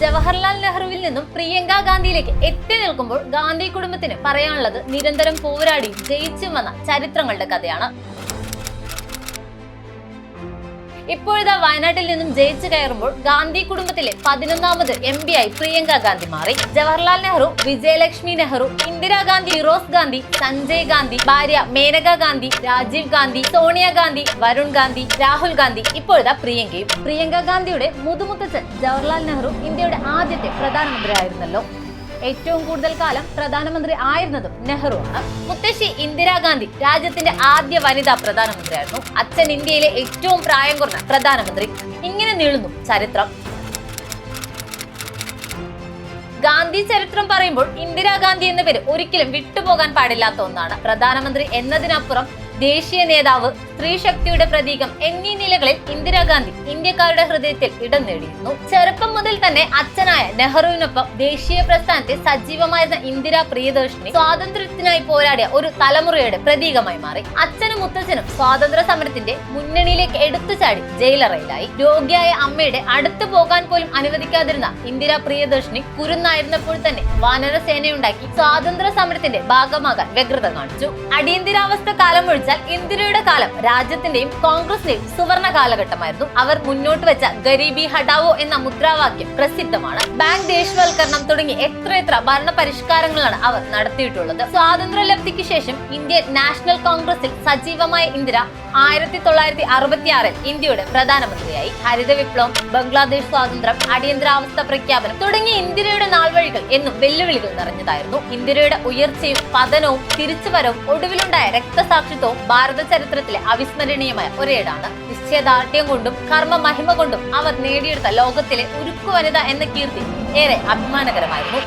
ജവഹർലാൽ നെഹ്റുവിൽ നിന്നും പ്രിയങ്ക ഗാന്ധിയിലേക്ക് എത്തി നിൽക്കുമ്പോൾ ഗാന്ധി കുടുംബത്തിന് പറയാനുള്ളത് നിരന്തരം പോരാടി ജയിച്ചു വന്ന ചരിത്രങ്ങളുടെ കഥയാണ്. ഇപ്പോഴത്തെ വയനാട്ടിൽ നിന്നും ജയിച്ചു കയറുമ്പോൾ ഗാന്ധി കുടുംബത്തിലെ 11ാമത് MP ആയി പ്രിയങ്ക ഗാന്ധി മാറി. ജവഹർലാൽ നെഹ്റു, വിജയലക്ഷ്മി നെഹ്റു, ഇന്ദിരാഗാന്ധി, ഫിറോസ് ഗാന്ധി, സഞ്ജയ് ഗാന്ധി, ഭാര്യ മേനക ഗാന്ധി, രാജീവ് ഗാന്ധി, സോണിയ ഗാന്ധി, വരുൺ ഗാന്ധി, രാഹുൽ ഗാന്ധി, ഇപ്പോഴത്തെ പ്രിയങ്കയും. പ്രിയങ്ക ഗാന്ധിയുടെ മുതുമുത്തച്ഛൻ ജവഹർലാൽ നെഹ്റു ഇന്ത്യയുടെ ആദ്യത്തെ പ്രധാനമന്ത്രി ആയിരുന്നല്ലോ. ഏറ്റവും കൂടുതൽ കാലം പ്രധാനമന്ത്രി ആയിരുന്നതും നെഹ്റു ആണ്. മുത്തശ്ശി ഇന്ദിരാഗാന്ധി രാജ്യത്തിന്റെ ആദ്യ വനിതാ പ്രധാനമന്ത്രിയായിരുന്നു. അച്ഛൻ ഇന്ത്യയിലെ ഏറ്റവും പ്രായം കുറഞ്ഞ പ്രധാനമന്ത്രി. ഇങ്ങനെ നീളുന്നു ചരിത്രം. ഗാന്ധി ചരിത്രം പറയുമ്പോൾ ഇന്ദിരാഗാന്ധി എന്ന പേര് ഒരിക്കലും വിട്ടുപോകാൻ പാടില്ലാത്ത ഒന്നാണ്. പ്രധാനമന്ത്രി എന്നതിനപ്പുറം ദേശീയ നേതാവ്, സ്ത്രീശക്തിയുടെ പ്രതീകം എന്നീ നിലകളിൽ ഇന്ദിരാഗാന്ധി ഇന്ത്യക്കാരുടെ ഹൃദയത്തിൽ ഇടം നേടിയിരുന്നു. ചെറുപ്പം മുതൽ തന്നെ അച്ഛനായ നെഹ്റുവിനൊപ്പം ദേശീയ പ്രസ്ഥാനത്തെ സജീവമായിരുന്ന ഇന്ദിരാ പ്രിയദർശിനി സ്വാതന്ത്ര്യത്തിനായി പോരാടിയ ഒരു തലമുറയുടെ പ്രതീകമായി മാറി. അച്ഛനും മുത്തച്ഛനും സ്വാതന്ത്ര്യ സമരത്തിന്റെ മുന്നണിയിലേക്ക് എടുത്തുചാടി ജയിലറയിലായി. രോഗിയായ അമ്മയുടെ അടുത്തു പോകാൻ പോലും അനുവദിക്കാതിരുന്ന ഇന്ദിരാ പ്രിയദർശിനി കുരുന്നായിരുന്നപ്പോൾ തന്നെ വാനരസേനയുണ്ടാക്കി സ്വാതന്ത്ര്യ സമരത്തിന്റെ ഭാഗമാകാൻ വ്യഗ്രത കാണിച്ചു. അടിയന്തരാവസ്ഥ കാലം ഒഴിച്ചാൽ ഇന്ദിരയുടെ കാലം രാജ്യത്തിന്റെയും കോൺഗ്രസിന്റെയും സുവർണ കാലഘട്ടമായിരുന്നു. അവർ മുന്നോട്ട് വെച്ച ഗരീബി ഹഠാവോ എന്ന മുദ്രാവാക്യം പ്രസിദ്ധമാണ്. ബാങ്ക് ദേശവൽക്കരണം തുടങ്ങി എത്രയെത്ര ഭരണ പരിഷ്കാരങ്ങളാണ് അവർ നടത്തിയിട്ടുള്ളത്. സ്വാതന്ത്ര്യലബ്ധിക്ക് ശേഷം ഇന്ത്യൻ നാഷണൽ കോൺഗ്രസിൽ സജീവമായ ഇന്ദിര 1966 ഇന്ത്യയുടെ പ്രധാനമന്ത്രിയായി. ഹരിത വിപ്ലവം, ബംഗ്ലാദേശ് സ്വാതന്ത്ര്യം, അടിയന്തരാവസ്ഥ പ്രഖ്യാപനം തുടങ്ങിയ ഇന്ദിരയുടെ നാൾവഴികൾ എന്നും വെല്ലുവിളികൾ നിറഞ്ഞതായിരുന്നു. ഇന്ദിരയുടെ ഉയർച്ചയും പതനവും തിരിച്ചുവരവും ഒടുവിലുണ്ടായ രക്തസാക്ഷിത്വവും ഭാരത ചരിത്രത്തിലെ അവിസ്മരണീയമായ ഒരേടാണ്. നിശ്ചയദാർഢ്യം കൊണ്ടും കർമ്മ മഹിമ കൊണ്ടും അവർ നേടിയെടുത്ത ലോകത്തിലെ ഉരുക്കു വനിത എന്ന കീർത്തി ഏറെ അഭിമാനകരമായിരുന്നു.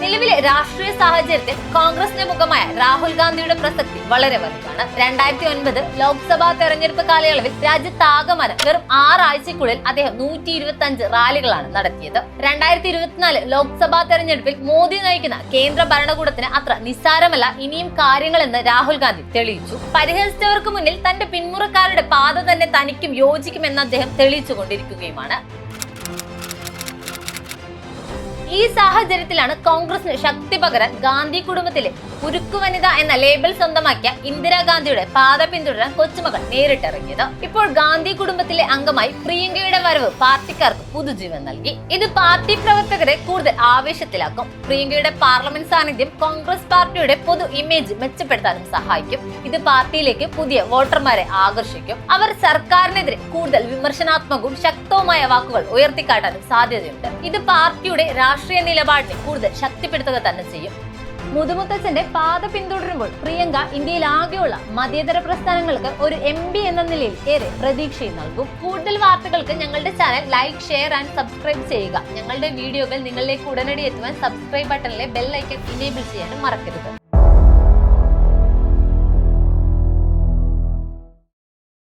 നിലവിലെ രാഷ്ട്രീയ സാഹചര്യത്തിൽ കോൺഗ്രസിന്റെ മുഖമായ രാഹുൽ ഗാന്ധിയുടെ പ്രസക്തി വളരെ വലുതാണ്. 2009 ലോക്സഭാ തെരഞ്ഞെടുപ്പ് കാലയളവിൽ രാജ്യത്താകമാനം വെറും 6 ആഴ്ചയ്ക്കുള്ളിൽ അദ്ദേഹം 125 റാലികളാണ് നടത്തിയത്. 2024 ലോക്സഭാ തെരഞ്ഞെടുപ്പിൽ മോദി നയിക്കുന്ന കേന്ദ്ര ഭരണകൂടത്തിന് അത്ര നിസ്സാരമല്ല ഇനിയും കാര്യങ്ങളെന്ന് രാഹുൽ ഗാന്ധി തെളിയിച്ചു. പരിഹസിച്ചവർക്ക് മുന്നിൽ തന്റെ പിന്മുറക്കാരുടെ പാത തന്നെ തനിക്കും യോജിക്കുമെന്ന് അദ്ദേഹം തെളിയിച്ചുകൊണ്ടിരിക്കുകയുമാണ്. ഈ സാഹചര്യത്തിലാണ് കോൺഗ്രസിന് ശക്തി പകരാൻ ഗാന്ധി കുടുംബത്തിലെ ഉരുക്കു വനിത എന്ന ലേബൽ സ്വന്തമാക്കിയ ഇന്ദിരാഗാന്ധിയുടെ പാത പിന്തുടരാൻ കൊച്ചുമകൾ നേരിട്ടിറങ്ങിയത്. ഇപ്പോൾ ഗാന്ധി കുടുംബത്തിലെ അംഗമായി പ്രിയങ്കയുടെ വരവ് പാർട്ടിക്കാർക്ക് പുതുജീവൻ നൽകി. ഇത് പാർട്ടി പ്രവർത്തകരെ കൂടുതൽ ആവേശത്തിലാക്കും. പ്രിയങ്കയുടെ പാർലമെന്റ് സാന്നിധ്യം കോൺഗ്രസ് പാർട്ടിയുടെ പൊതു ഇമേജ് മെച്ചപ്പെടുത്താനും സഹായിക്കും. ഇത് പാർട്ടിയിലേക്ക് പുതിയ വോട്ടർമാരെ ആകർഷിക്കും. അവർ സർക്കാരിനെതിരെ കൂടുതൽ വിമർശനാത്മകവും ശക്തവുമായ വാക്കുകൾ ഉയർത്തിക്കാട്ടാനും സാധ്യതയുണ്ട്. ഇത് പാർട്ടിയുടെ രാഷ്ട്രീയ നിലപാടിനെ കൂടുതൽ ശക്തിപ്പെടുത്തുക തന്നെ ചെയ്യും. മുതുമുത്തച്ഛന്റെ പാത പിന്തുടരുമ്പോൾ പ്രിയങ്ക ഇന്ത്യയിലാകെയുള്ള മതേതര പ്രസ്ഥാനങ്ങൾക്ക് ഒരു MP എന്ന നിലയിൽ ഏറെ പ്രതീക്ഷയും നൽകും. കൂടുതൽ വാർത്തകൾക്ക് ഞങ്ങളുടെ channel like, share and subscribe ചെയ്യുക. ഞങ്ങളുടെ വീഡിയോകൾ നിങ്ങളിലേക്ക് ഉടനടി എത്തുവാൻ സബ്സ്ക്രൈബ് ബട്ടണിലെ ബെൽ ഐക്കൺ ഇനേബിൾ ചെയ്യാനും മറക്കരുത്.